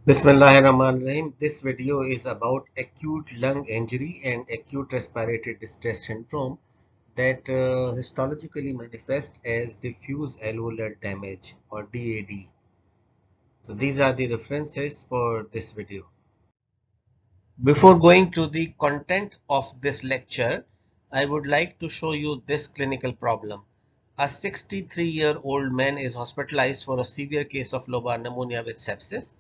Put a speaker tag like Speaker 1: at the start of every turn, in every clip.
Speaker 1: Bismillahirrahmanirrahim. This video is about acute lung injury and acute respiratory distress syndrome that histologically manifest as diffuse alveolar damage or DAD. So these are the references for this video. Before going to the content of this lecture, I would like to show you this clinical problem. A 63-year-old man is hospitalized for a severe case of lobar pneumonia with sepsis.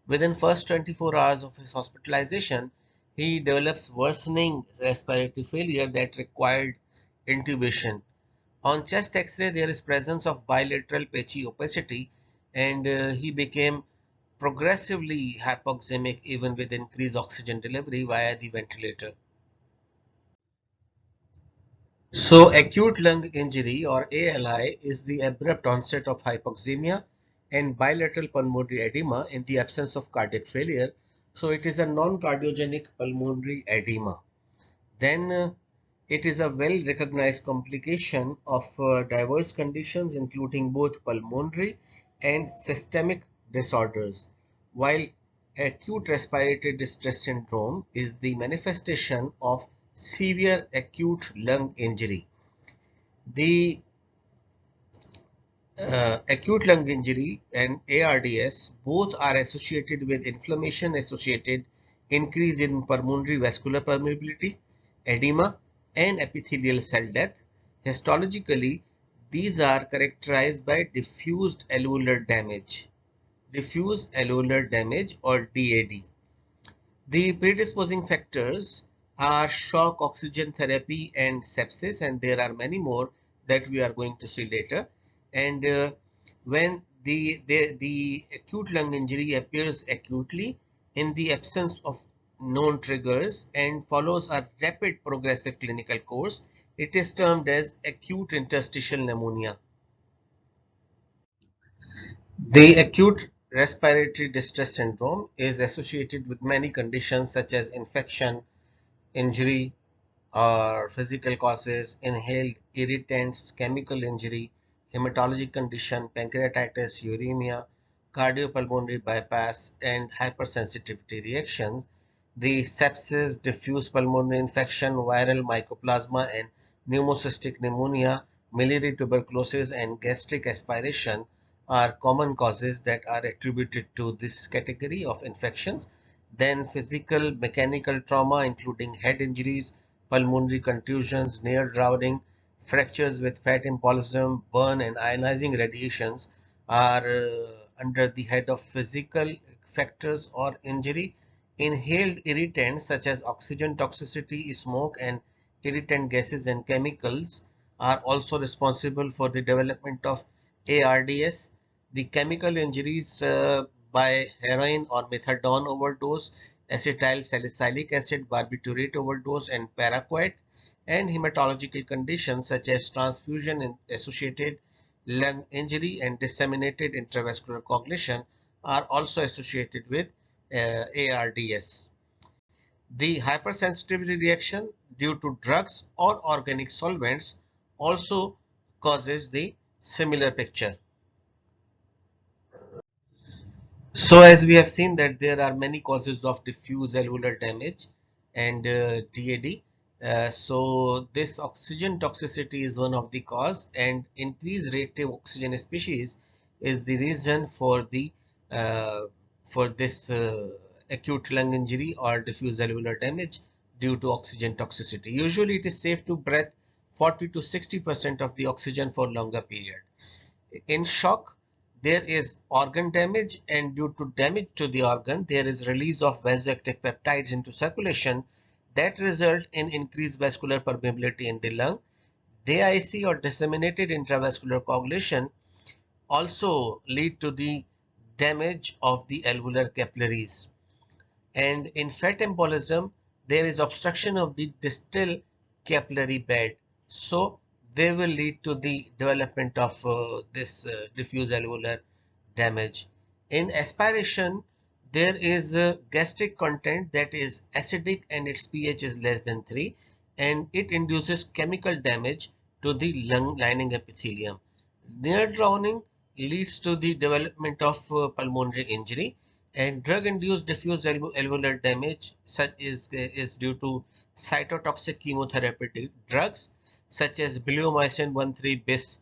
Speaker 1: Within first 24 hours of his hospitalization, he develops worsening respiratory failure that required intubation. On chest X-ray, there is presence of bilateral patchy opacity, and he became progressively hypoxemic even with increased oxygen delivery via the ventilator. So acute lung injury or ALI is the abrupt onset of hypoxemia and bilateral pulmonary edema in the absence of cardiac failure. So it is a non-cardiogenic pulmonary edema. Then it is a well-recognized complication of diverse conditions including both pulmonary and systemic disorders, while acute respiratory distress syndrome is the manifestation of severe acute lung injury. The acute lung injury and ARDS both are associated with inflammation associated increase in pulmonary vascular permeability, edema, and epithelial cell death. Histologically, these are characterized by diffuse alveolar damage or DAD. The predisposing factors are shock, oxygen therapy, and sepsis, and there are many more that we are going to see later. And when the acute lung injury appears acutely in the absence of known triggers and follows a rapid progressive clinical course, it is termed as acute interstitial pneumonia. The acute respiratory distress syndrome is associated with many conditions such as infection, injury or physical causes, inhaled irritants, chemical injury, hematologic condition, pancreatitis, uremia, cardiopulmonary bypass, and hypersensitivity reactions. The sepsis, diffuse pulmonary infection, viral mycoplasma, and pneumocystic pneumonia, miliary tuberculosis, and gastric aspiration are common causes that are attributed to this category of infections. Then physical mechanical trauma including head injuries, pulmonary contusions, near drowning, fractures with fat embolism, burn and ionizing radiations are under the head of physical factors or injury. Inhaled irritants such as oxygen toxicity, smoke and irritant gases and chemicals are also responsible for the development of ARDS. The chemical injuries by heroin or methadone overdose, acetyl salicylic acid barbiturate overdose, and paraquat, and hematological conditions such as transfusion associated lung injury and disseminated intravascular coagulation are also associated with ARDS. The hypersensitivity reaction due to drugs or organic solvents also causes the similar picture. So as we have seen that there are many causes of diffuse alveolar damage and DAD. So this oxygen toxicity is one of the cause, and increased reactive oxygen species is the reason for the uh, for this acute lung injury or diffuse alveolar damage due to oxygen toxicity. Usually it is safe to breathe 40 to 60% of the oxygen for longer period. In shock, there is organ damage, and due to damage to the organ, there is release of vasoactive peptides into circulation that result in increased vascular permeability in the lung. DIC or disseminated intravascular coagulation also lead to the damage of the alveolar capillaries. And in fat embolism, there is obstruction of the distal capillary bed. So they will lead to the development of this diffuse alveolar damage. In aspiration, there is gastric content that is acidic and its pH is less than 3, and it induces chemical damage to the lung lining epithelium. Near drowning leads to the development of pulmonary injury, And drug-induced diffuse alveolar damage such is due to cytotoxic chemotherapeutic drugs such as bleomycin 1,3 bis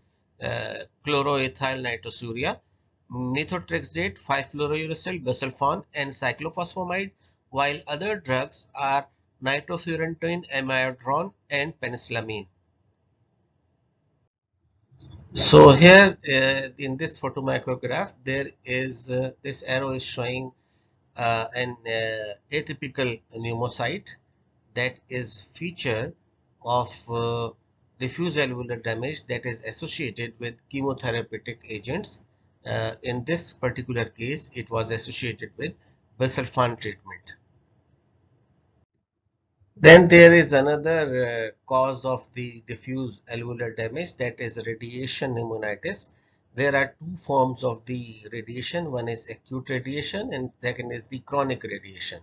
Speaker 1: chloroethyl nitrosourea, methotrexate, 5-fluorouracil, busulfan, and cyclophosphamide, while other drugs are nitrofurantoin, amiodarone, and penicillamine. So here in this photomicrograph, there is this arrow is showing an atypical pneumocyte that is feature of diffuse alveolar damage that is associated with chemotherapeutic agents. In this particular case, it was associated with busulfan treatment. Then there is another cause of the diffuse alveolar damage, that is radiation pneumonitis. There are two forms of the radiation. One is acute radiation and second is the chronic radiation.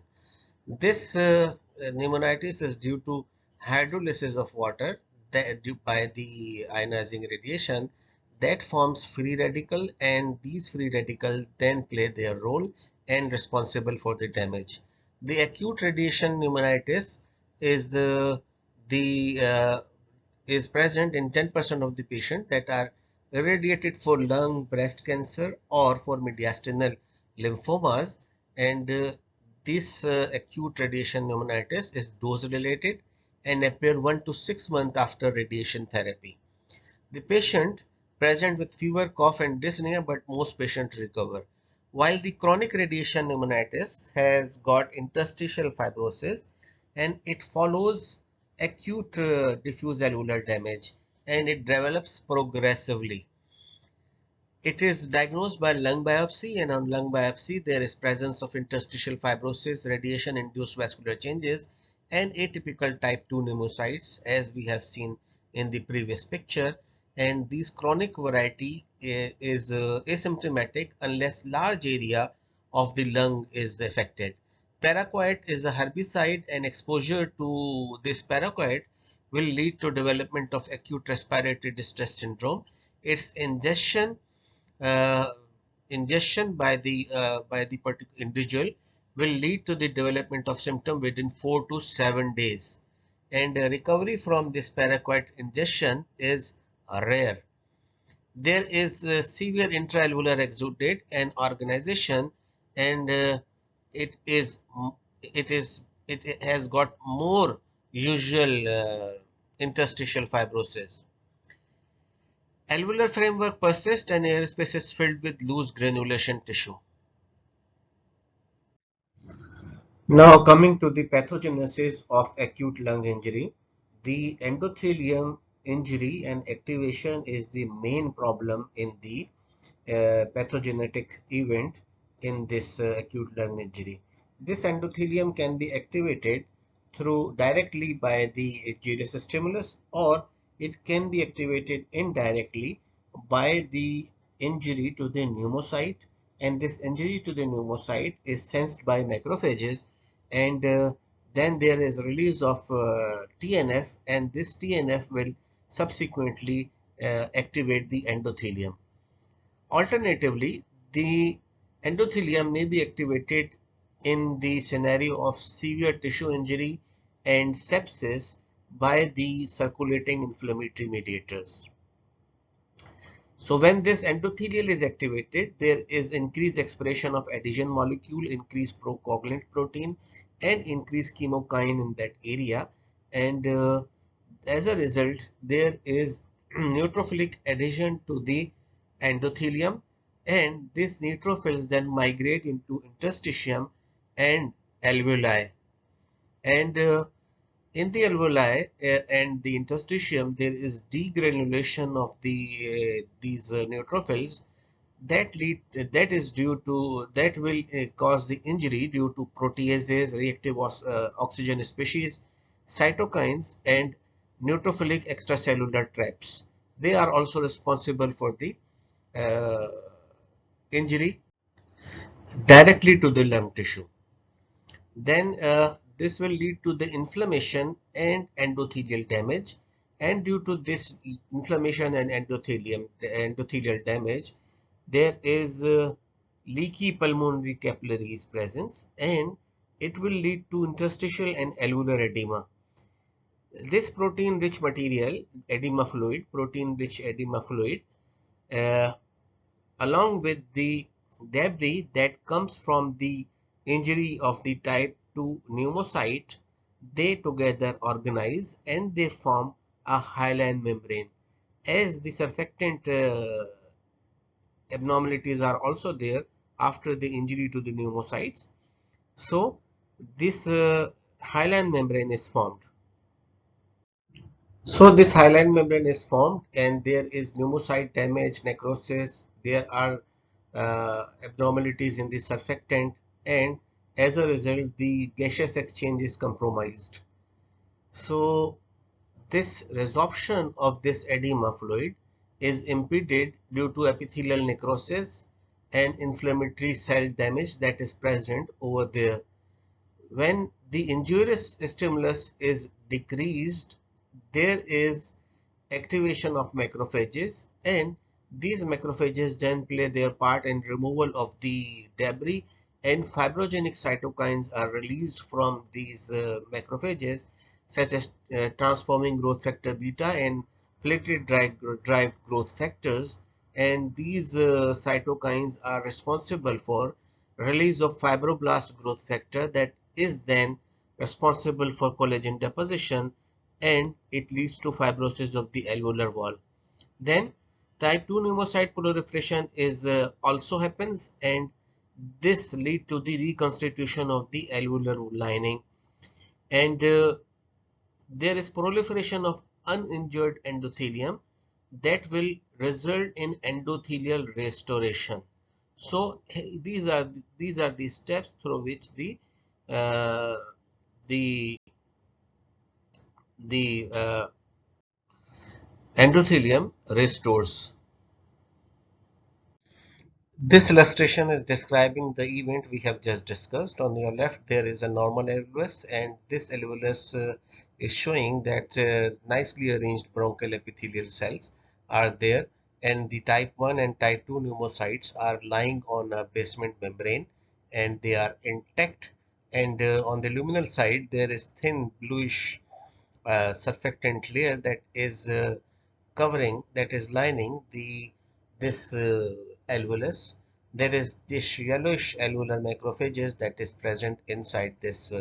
Speaker 1: This pneumonitis is due to hydrolysis of water by the ionizing radiation that forms free radical, and these free radicals then play their role and responsible for the damage. The acute radiation pneumonitis is is present in 10% of the patient that are irradiated for lung, breast cancer, or for mediastinal lymphomas, and this acute radiation pneumonitis is dose related and appear 1 to 6 months after radiation therapy. The patient present with fever, cough, and dyspnea, but most patients recover. While the chronic radiation pneumonitis has got interstitial fibrosis and it follows acute diffuse alveolar damage and it develops progressively. It is diagnosed by lung biopsy, and on lung biopsy there is presence of interstitial fibrosis, radiation-induced vascular changes, and atypical type 2 pneumocytes as we have seen in the previous picture. And this chronic variety is asymptomatic unless large area of the lung is affected. Paraquat is a herbicide, and exposure to this paraquat will lead to development of acute respiratory distress syndrome. Its uh, ingestion by the particular individual will lead to the development of symptom within 4 to 7 days, and recovery from this paraquat ingestion is rare. There is severe intraalveolar exudate and organization, and it is it has got more usual interstitial fibrosis. Alveolar framework persists and airspace is filled with loose granulation tissue. Now coming to the pathogenesis of acute lung injury, the endothelium injury and activation is the main problem in the pathogenetic event in this acute lung injury. This endothelium can be activated through directly by the injurious stimulus, or it can be activated indirectly by the injury to the pneumocyte, and this injury to the pneumocyte is sensed by macrophages, and then there is release of TNF, and this TNF will subsequently activate the endothelium. Alternatively, the endothelium may be activated in the scenario of severe tissue injury and sepsis by the circulating inflammatory mediators. So when this endothelial is activated, there is increased expression of adhesion molecule, increased procoagulant protein, and increased chemokine in that area, and as a result there is neutrophilic adhesion to the endothelium, and these neutrophils then migrate into interstitium and alveoli, and in the alveoli and the interstitium there is degranulation of these neutrophils that is due to that will cause the injury due to proteases, reactive oxygen species, cytokines, and neutrophilic extracellular traps. They are also responsible for the uh, injury directly to the lung tissue. Then this will lead to the inflammation and endothelial damage, and due to this inflammation and endothelial damage, there is leaky pulmonary capillaries presence, and it will lead to interstitial and alveolar edema. This protein-rich material, edema fluid, protein-rich edema fluid, uh, along with the debris that comes from the injury of the type 2 pneumocyte, they together organize and they form a hyaline membrane. As the surfactant abnormalities are also there after the injury to the pneumocytes, so this hyaline membrane is formed. So this hyaline membrane is formed and there is pneumocyte damage, necrosis, there are abnormalities in the surfactant, and as a result the gaseous exchange is compromised. So this resorption of this edema fluid is impeded due to epithelial necrosis and inflammatory cell damage that is present over there. When the injurious stimulus is decreased, there is activation of macrophages, and these macrophages then play their part in removal of the debris, and fibrogenic cytokines are released from these macrophages, such as transforming growth factor beta and platelet derived growth factors, and these cytokines are responsible for release of fibroblast growth factor that is then responsible for collagen deposition, and it leads to fibrosis of the alveolar wall. Then type 2 pneumocyte proliferation is also happens, and this lead to the reconstitution of the alveolar lining, and there is proliferation of uninjured endothelium that will result in endothelial restoration. So these are the steps through which uh, the the endothelium restores. This illustration is describing the event we have just discussed. On your left, there is a normal alveolus, and this alveolus is showing that nicely arranged bronchial epithelial cells are there, and the type 1 and type 2 pneumocytes are lying on a basement membrane, and they are intact. And on the luminal side, there is thin bluish surfactant layer that is covering, that is lining this alveolus. There is this yellowish alveolar macrophages that is present inside this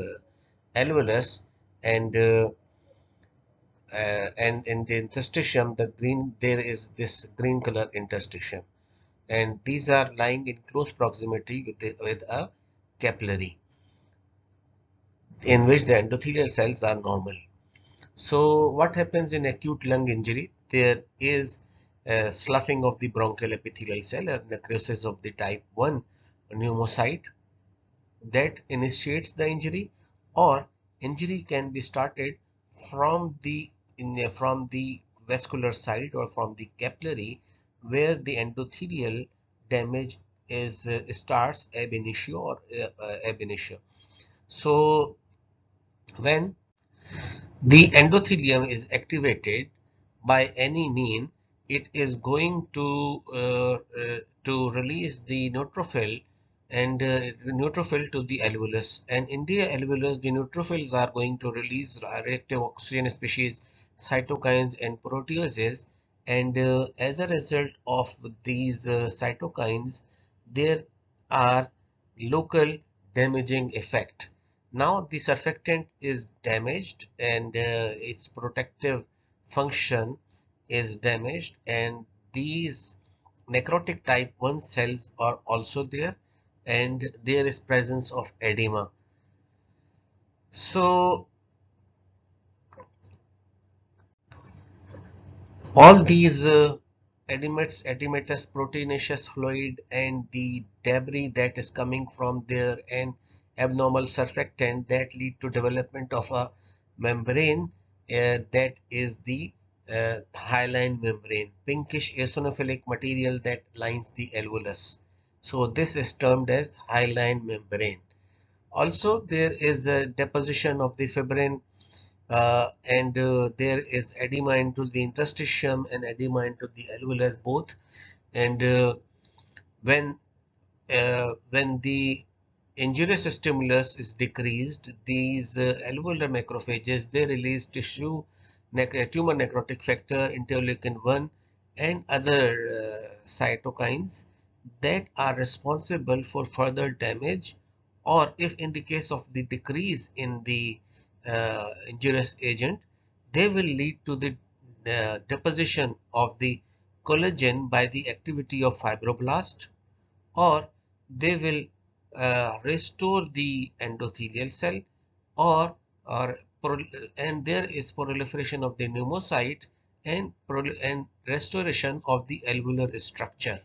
Speaker 1: alveolus, and and in the interstitium, the green, there is this green color interstitium, and these are lying in close proximity with a capillary in which the endothelial cells are normal. So what happens in acute lung injury? There is sloughing of the bronchial epithelial cell or necrosis of the type 1 pneumocyte that initiates the injury, or injury can be started from from the vascular side or from the capillary, where the endothelial damage is starts ab initio or ab initio. So when the endothelium is activated by any mean, it is going to release the neutrophil, and neutrophil to the alveolus, and in the alveolus the neutrophils are going to release reactive oxygen species cytokines and proteases, and as a result of these cytokines, there are local damaging effect. Now the surfactant is damaged, and its protective function is damaged, and these necrotic type 1 cells are also there, and there is presence of edema. So all these edematous proteinaceous fluid and the debris that is coming from there and abnormal surfactant that lead to development of a membrane that is the hyaline membrane, pinkish eosinophilic material that lines the alveolus. So this is termed as hyaline membrane. Also there is a deposition of the fibrin, and there is edema into the interstitium and edema into the alveolus both, and when when the injurious stimulus is decreased, these alveolar macrophages, they release tumor necrotic factor, interleukin 1 and other cytokines that are responsible for further damage, or if in the case of the decrease in the injurious agent, they will lead to the deposition of the collagen by the activity of fibroblast, or they will restore the endothelial cell, or, or and there is proliferation of the pneumocyte and restoration of the alveolar structure.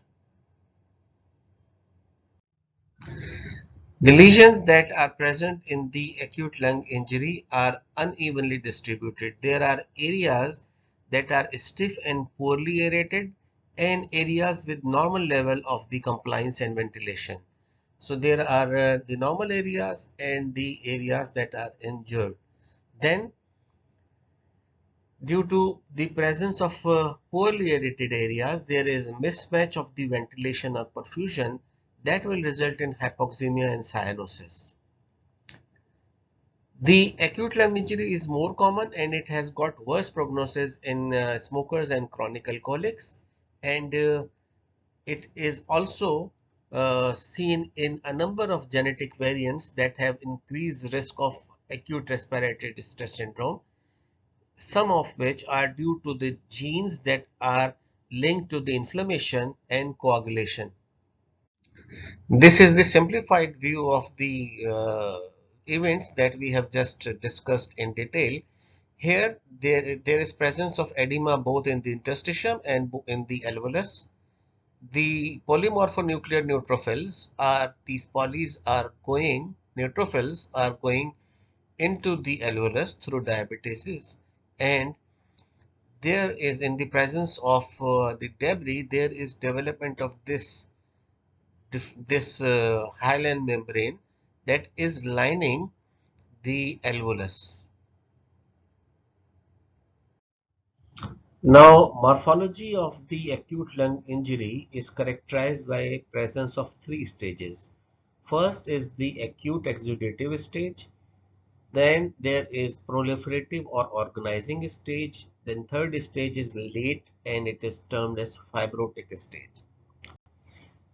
Speaker 1: The lesions that are present in the acute lung injury are unevenly distributed. There are areas that are stiff and poorly aerated, and areas with normal level of the compliance and ventilation. So there are the normal areas and the areas that are injured. Then, due to the presence of poorly aerated areas, there is mismatch of the ventilation or perfusion that will result in hypoxemia and cyanosis. The acute lung injury is more common and it has got worse prognosis in smokers and chronic alcoholics, and it is also seen in a number of genetic variants that have increased risk of acute respiratory distress syndrome, some of which are due to the genes that are linked to the inflammation and coagulation. This is the simplified view of the events that we have just discussed in detail. Here, there is presence of edema both in the interstitium and in the alveolus. The polymorphonuclear neutrophils are, these polys are going, neutrophils are going into the alveolus through diabetesis, and there is, in the presence of the debris, there is development of this hyaline membrane that is lining the alveolus. Now, morphology of the acute lung injury is characterized by presence of three stages. First is the acute exudative stage, then there is proliferative or organizing stage, then third stage is late and it is termed as fibrotic stage.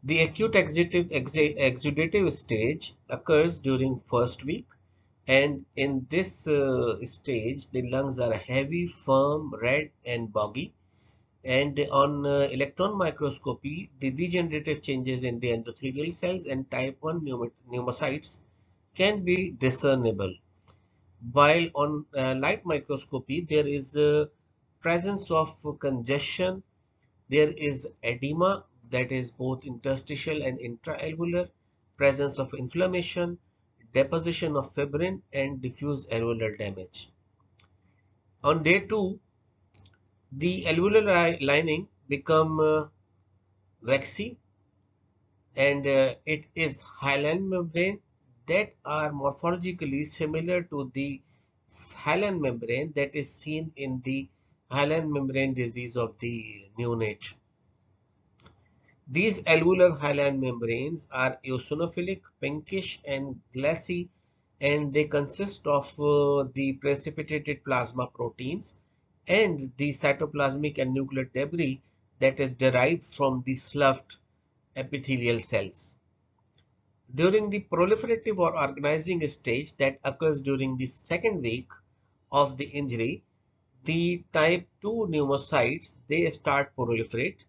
Speaker 1: The acute exudative stage occurs during first week, and in this stage the lungs are heavy, firm, red and boggy, and on electron microscopy the degenerative changes in the endothelial cells and type 1 pneumocytes can be discernible, while on light microscopy there is presence of congestion, there is edema, that is both interstitial and intraalveolar, presence of inflammation, deposition of fibrin and diffuse alveolar damage. On day 2, the alveolar lining become waxy, and it is hyaline membrane that are morphologically similar to the hyaline membrane that is seen in the hyaline membrane disease of the neonate. These alveolar hyaline membranes are eosinophilic, pinkish and glassy, and they consist of the precipitated plasma proteins and the cytoplasmic and nuclear debris that is derived from the sloughed epithelial cells. During the proliferative or organizing stage that occurs during the second week of the injury, the type 2 pneumocytes, they start proliferate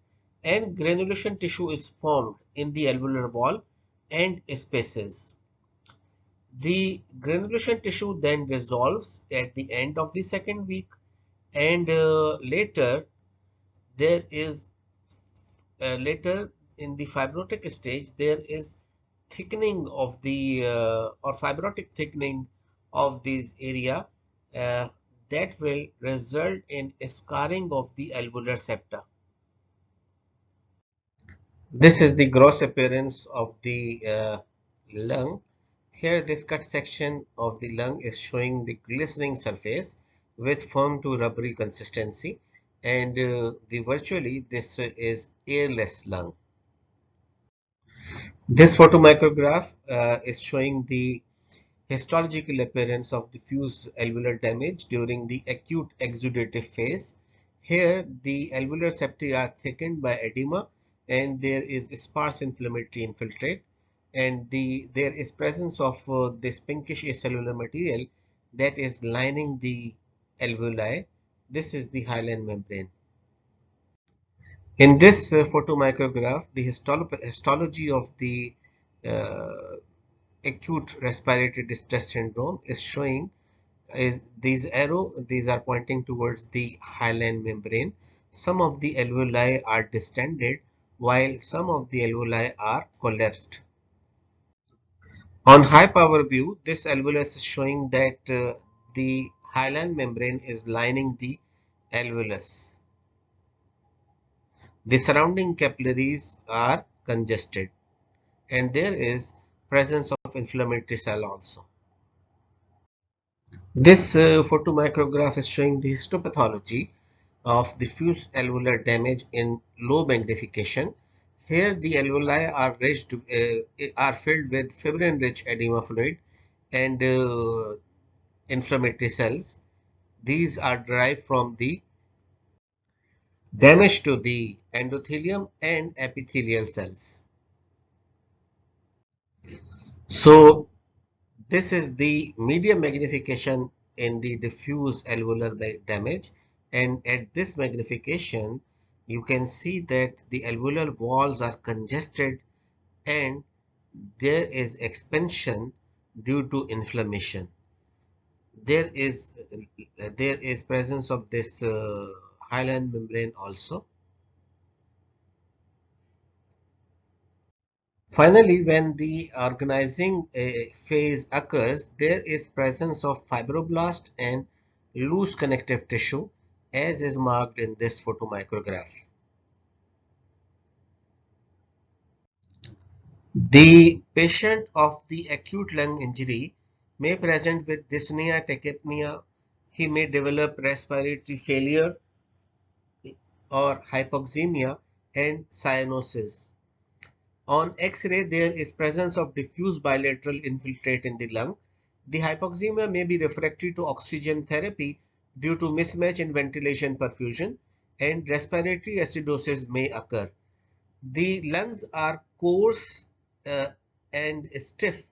Speaker 1: and granulation tissue is formed in the alveolar wall and spaces. The granulation tissue then dissolves at the end of the second week, and later there is later in the fibrotic stage there is thickening of the or fibrotic thickening of this area uh, that will result in scarring of the alveolar septa. This is the gross appearance of the lung. Here this cut section of the lung is showing the glistening surface with firm to rubbery consistency, and the virtually this is airless lung. This photomicrograph is showing the histological appearance of diffuse alveolar damage during the acute exudative phase. Here, the alveolar septae are thickened by edema and there is sparse inflammatory infiltrate, and there is presence of this pinkish acellular material that is lining the alveoli. This is the hyaline membrane. In this photomicrograph, the histology of the uh, acute respiratory distress syndrome is showing is these are pointing towards the hyaline membrane. Some of the alveoli are distended while some of the alveoli are collapsed. On high power view, this alveolus is showing that the hyaline membrane is lining the alveolus. The surrounding capillaries are congested and there is presence of inflammatory cell also. This photomicrograph is showing the histopathology of diffuse alveolar damage in low magnification. Here the alveoli are filled with fibrin-rich edema fluid and inflammatory cells. These are derived from the damage to the endothelium and epithelial cells. So this is the medium magnification in the diffuse alveolar damage, and at this magnification you can see that the alveolar walls are congested and there is expansion due to inflammation. There is presence of this hyaline membrane also. Finally, when the organizing phase occurs, there is presence of fibroblast and loose connective tissue as is marked in this photomicrograph. The patient of the acute lung injury may present with dyspnea, tachypnea. He may develop respiratory failure or hypoxemia and cyanosis. On X-ray, there is presence of diffuse bilateral infiltrate in the lung. The hypoxemia may be refractory to oxygen therapy due to mismatch in ventilation perfusion, and respiratory acidosis may occur. The lungs are coarse uh, and stiff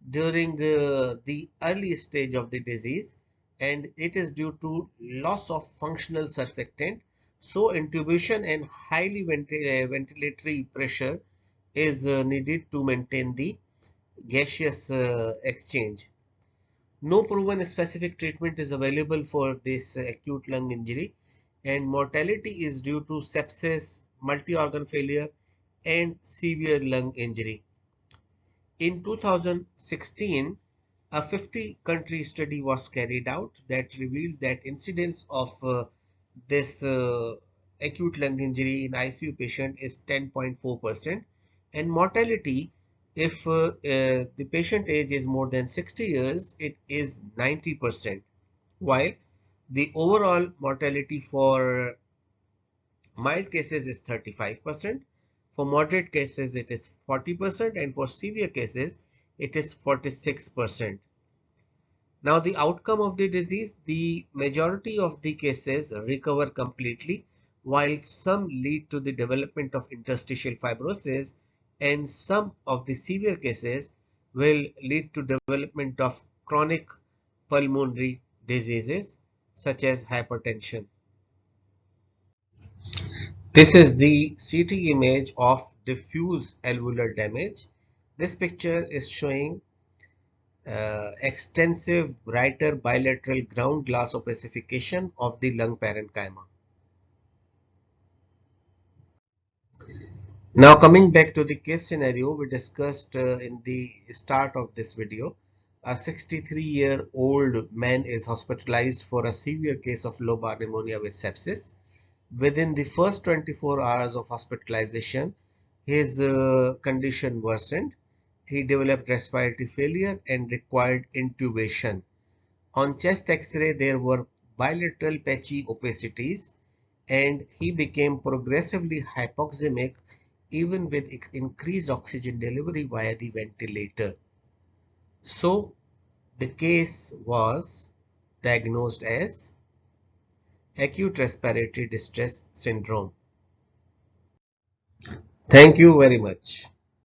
Speaker 1: during the early stage of the disease, and it is due to loss of functional surfactant. So intubation and highly ventilatory pressure is needed to maintain the gaseous exchange. No proven specific treatment is available for this acute lung injury, and mortality is due to sepsis, multi-organ failure, and severe lung injury. In 2016, a 50-country study was carried out that revealed that incidence of this acute lung injury in ICU patient is 10.4%, and mortality if the patient age is more than 60 years, it is 90%, while the overall mortality for mild cases is 35%, for moderate cases it is 40%, and for severe cases it is 46%. Now the outcome of the disease, the majority of the cases recover completely, while some lead to the development of interstitial fibrosis, and some of the severe cases will lead to development of chronic pulmonary diseases such as hypertension. This is the CT image of diffuse alveolar damage. This picture is showing extensive brighter bilateral ground glass opacification of the lung parenchyma. Now coming back to the case scenario we discussed in the start of this video, a 63-year-old man is hospitalized for a severe case of lobar pneumonia with sepsis. Within the first 24 hours of hospitalization, his condition worsened. He developed respiratory failure and required intubation. On chest X-ray, there were bilateral patchy opacities, and he became progressively hypoxemic even with increased oxygen delivery via the ventilator. So the case was diagnosed as acute respiratory distress syndrome. Thank you very much.